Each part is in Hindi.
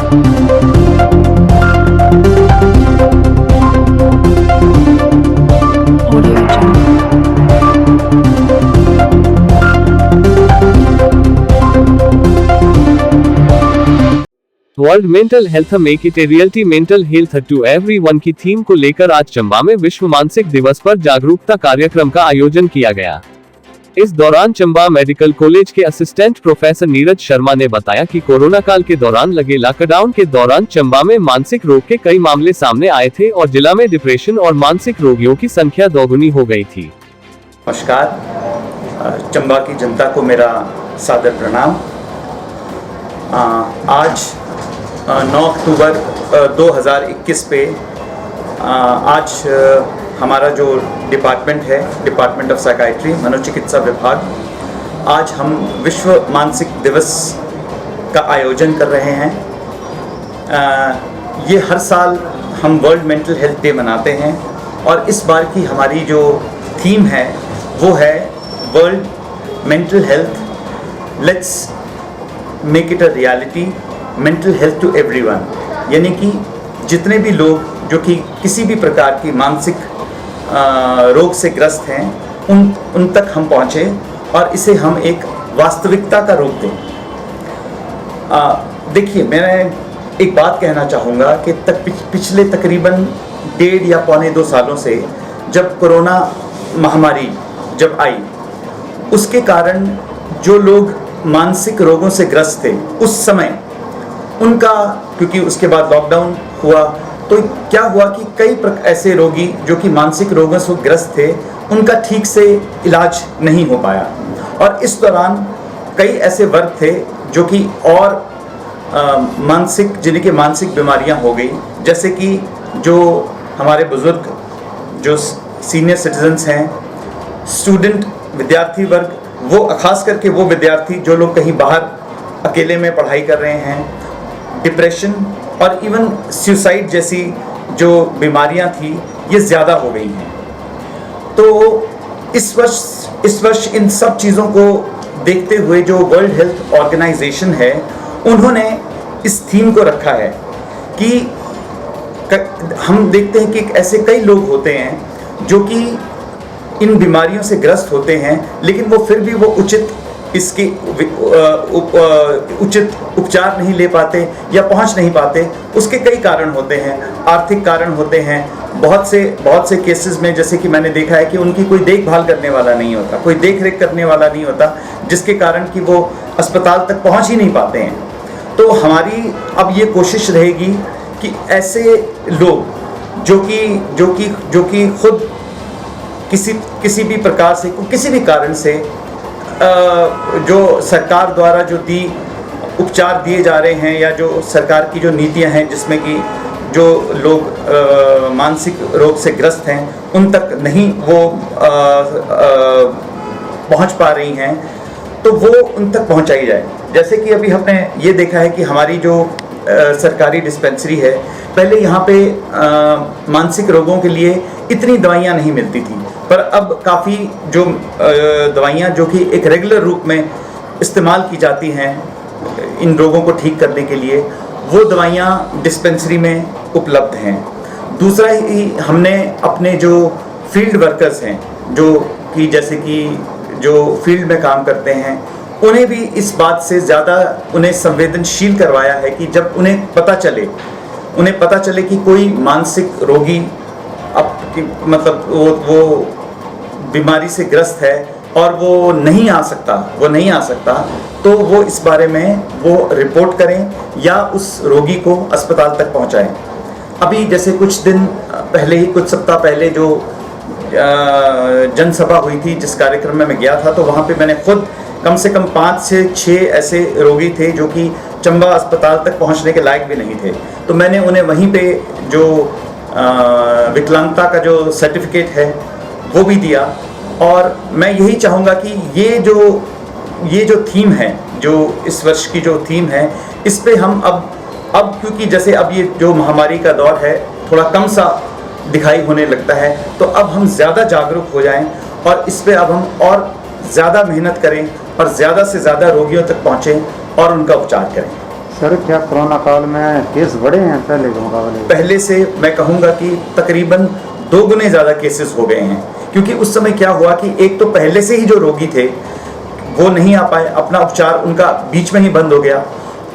World mental health make it a reality mental health to everyone की थीम को लेकर आज चंबा में विश्व मानसिक दिवस पर जागरूकता कार्यक्रम का आयोजन किया गया। इस दौरान चंबा मेडिकल कॉलेज के असिस्टेंट प्रोफेसर नीरज शर्मा ने बताया कि कोरोना काल के दौरान लगे लॉकडाउन के दौरान चंबा में मानसिक रोग के कई मामले सामने आए थे और जिला में डिप्रेशन और मानसिक रोगियों की संख्या दोगुनी हो गई थी। नमस्कार, चंबा की जनता को मेरा सादर प्रणाम। आज 9 अक्टूबर 2021 पे आज हमारा जो डिपार्टमेंट है, डिपार्टमेंट ऑफ साइकाइट्री, मनोचिकित्सा विभाग, आज हम विश्व मानसिक दिवस का आयोजन कर रहे हैं। ये हर साल हम वर्ल्ड मेंटल हेल्थ डे मनाते हैं और इस बार की हमारी जो थीम है वो है world mental health, let's make it a reality, mental health to everyone. यानी कि जितने भी लोग जो कि किसी भी प्रकार की मानसिक रोग से ग्रस्त हैं उन तक हम पहुँचे और इसे हम एक वास्तविकता का रूप दें। देखिए, मैं एक बात कहना चाहूँगा कि पिछले तकरीबन 1.5 या पौने 2 सालों से जब कोरोना महामारी जब आई, उसके कारण जो लोग मानसिक रोगों से ग्रस्त थे उस समय उनका, क्योंकि उसके बाद लॉकडाउन हुआ, तो क्या हुआ कि कई ऐसे रोगी जो कि मानसिक रोगों से ग्रस्त थे उनका ठीक से इलाज नहीं हो पाया। और इस दौरान कई ऐसे वर्ग थे जो कि और जिनके मानसिक बीमारियां हो गई, जैसे कि जो हमारे बुजुर्ग, जो सीनियर सिटीजन्स हैं, स्टूडेंट, विद्यार्थी वर्ग, वो खास करके वो विद्यार्थी जो लोग कहीं बाहर अकेले में पढ़ाई कर रहे हैं, डिप्रेशन और इवन सुसाइड जैसी जो बीमारियां थी ये ज़्यादा हो गई हैं। तो इस वर्ष इन सब चीज़ों को देखते हुए जो वर्ल्ड हेल्थ ऑर्गेनाइजेशन है उन्होंने इस थीम को रखा है कि हम देखते हैं कि ऐसे कई लोग होते हैं जो कि इन बीमारियों से ग्रस्त होते हैं, लेकिन वो फिर भी वो उचित उपचार नहीं ले पाते या पहुंच नहीं पाते। उसके कई कारण होते हैं, आर्थिक कारण होते हैं। बहुत से केसेस में जैसे कि मैंने देखा है कि उनकी कोई देखभाल करने वाला नहीं होता, कोई देख रेख करने वाला नहीं होता, जिसके कारण कि वो अस्पताल तक पहुंच ही नहीं पाते हैं। तो हमारी अब ये कोशिश रहेगी कि ऐसे लोग जो कि खुद किसी भी प्रकार से, किसी भी कारण से जो सरकार द्वारा जो उपचार दिए जा रहे हैं या जो सरकार की जो नीतियां हैं जिसमें कि जो लोग मानसिक रोग से ग्रस्त हैं उन तक नहीं वो पहुंच पा रही हैं, तो वो उन तक पहुंचाई जाए। जैसे कि अभी हमने ये देखा है कि हमारी जो सरकारी डिस्पेंसरी है, पहले यहाँ पे मानसिक रोगों के लिए इतनी दवाइयाँ नहीं मिलती थी, पर अब काफ़ी जो दवाइयाँ जो कि एक रेगुलर रूप में इस्तेमाल की जाती हैं इन रोगों को ठीक करने के लिए, वो दवाइयाँ डिस्पेंसरी में उपलब्ध हैं। दूसरा ही हमने अपने जो फील्ड वर्कर्स हैं, जो कि जैसे कि जो फील्ड में काम करते हैं, उन्हें भी इस बात से ज़्यादा उन्हें संवेदनशील करवाया है कि जब उन्हें पता चले कि कोई मानसिक रोगी मतलब वो बीमारी से ग्रस्त है और वो नहीं आ सकता, तो वो इस बारे में वो रिपोर्ट करें या उस रोगी को अस्पताल तक पहुंचाएं। अभी जैसे कुछ सप्ताह पहले जो जनसभा हुई थी, जिस कार्यक्रम में मैं गया था, तो वहाँ पे मैंने खुद कम से कम 5 से 6 ऐसे रोगी थे जो कि चंबा अस्पताल तक पहुँचने के लायक भी नहीं थे। तो मैंने उन्हें वहीं पे जो विकलांगता का जो सर्टिफिकेट है वो भी दिया। और मैं यही चाहूँगा कि ये जो थीम है, जो इस वर्ष की जो थीम है, इस पे हम अब क्योंकि जैसे अब ये जो महामारी का दौर है थोड़ा कम सा दिखाई होने लगता है, तो अब हम ज़्यादा जागरूक हो जाएं और इस पे अब हम और ज़्यादा मेहनत करें और ज़्यादा से ज़्यादा रोगियों तक पहुँचें और उनका उपचार करें। सर क्या कोरोना काल में केस बढ़े हैं पहले के मुकाबले? पहले से मैं कहूँगा कि तकरीबन 2 गुने ज़्यादा केसेस हो गए हैं, क्योंकि उस समय क्या हुआ कि एक तो पहले से ही जो रोगी थे वो नहीं आ पाए, अपना उपचार उनका बीच में ही बंद हो गया,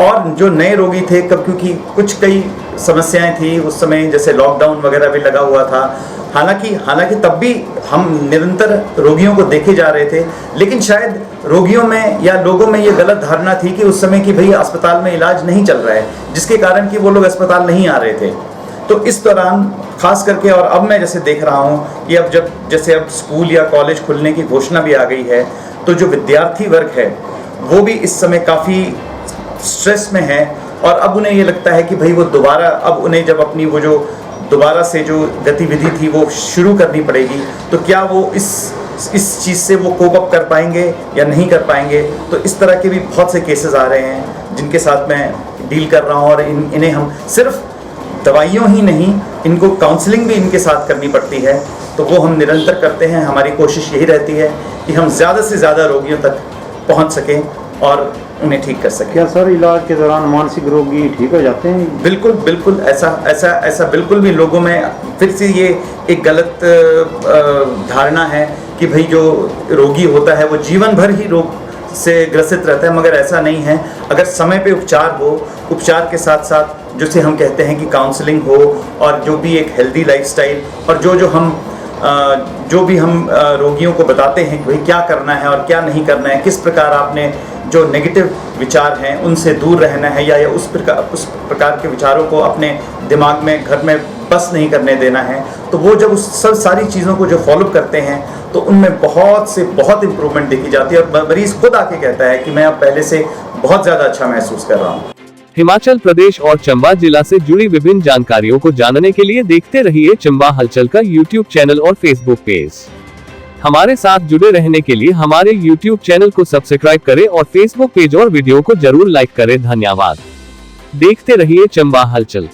और जो नए रोगी थे कब, क्योंकि कुछ कई समस्याएं थी उस समय, जैसे लॉकडाउन वगैरह भी लगा हुआ था। हालांकि तब भी हम निरंतर रोगियों को देखे जा रहे थे, लेकिन शायद रोगियों में या लोगों में ये गलत धारणा थी कि उस समय कि भई अस्पताल में इलाज नहीं चल रहा है, जिसके कारण कि वो लोग अस्पताल नहीं आ रहे थे। तो इस दौरान खास करके, और अब मैं जैसे देख रहा हूँ कि अब स्कूल या कॉलेज खुलने की घोषणा भी आ गई है, तो जो विद्यार्थी वर्ग है वो भी इस समय काफ़ी स्ट्रेस में है, और अब उन्हें ये लगता है कि भाई वो दोबारा, अब उन्हें जब अपनी वो जो दोबारा से जो गतिविधि थी वो शुरू करनी पड़ेगी, तो क्या वो इस चीज़ से वो कोप अप कर पाएंगे या नहीं कर पाएंगे। तो इस तरह के भी बहुत से केसेस आ रहे हैं जिनके साथ मैं डील कर रहा हूँ, और इन्हें हम सिर्फ दवाइयों ही नहीं, इनको काउंसलिंग भी इनके साथ करनी पड़ती है। तो वो हम निरंतर करते हैं। हमारी कोशिश यही रहती है कि हम ज़्यादा से ज़्यादा रोगियों तक पहुँच सकें और उन्हें ठीक कर सकें। क्या सर इलाज के दौरान मानसिक रोगी ठीक हो जाते हैं? बिल्कुल ऐसा बिल्कुल भी लोगों में फिर से ये एक गलत धारणा है कि भाई जो रोगी होता है वो जीवन भर ही रोग से ग्रसित रहता है, मगर ऐसा नहीं है। अगर समय पे उपचार हो, उपचार के साथ साथ जिसे हम कहते हैं कि काउंसलिंग हो, और जो भी एक हेल्दी लाइफस्टाइल, और जो भी हम रोगियों को बताते हैं कि भाई क्या करना है और क्या नहीं करना है, किस प्रकार आपने जो नेगेटिव विचार हैं उनसे दूर रहना है, या उस प्रकार के विचारों को अपने दिमाग में, घर में बस नहीं करने देना है। तो वो जब उस सब सारी चीज़ों को जो फॉलो करते हैं तो उनमें बहुत इम्प्रूवमेंट देखी जाती है, और मरीज़ खुद आके कहता है कि मैं अब पहले से बहुत ज़्यादा अच्छा महसूस कर रहा हूँ। हिमाचल प्रदेश और चंबा जिला से जुड़ी विभिन्न जानकारियों को जानने के लिए देखते रहिए चंबा हलचल का यूट्यूब चैनल और फेसबुक पेज। हमारे साथ जुड़े रहने के लिए हमारे यूट्यूब चैनल को सब्सक्राइब करें और फेसबुक पेज और वीडियो को जरूर लाइक करें। धन्यवाद। देखते रहिए चंबा हलचल।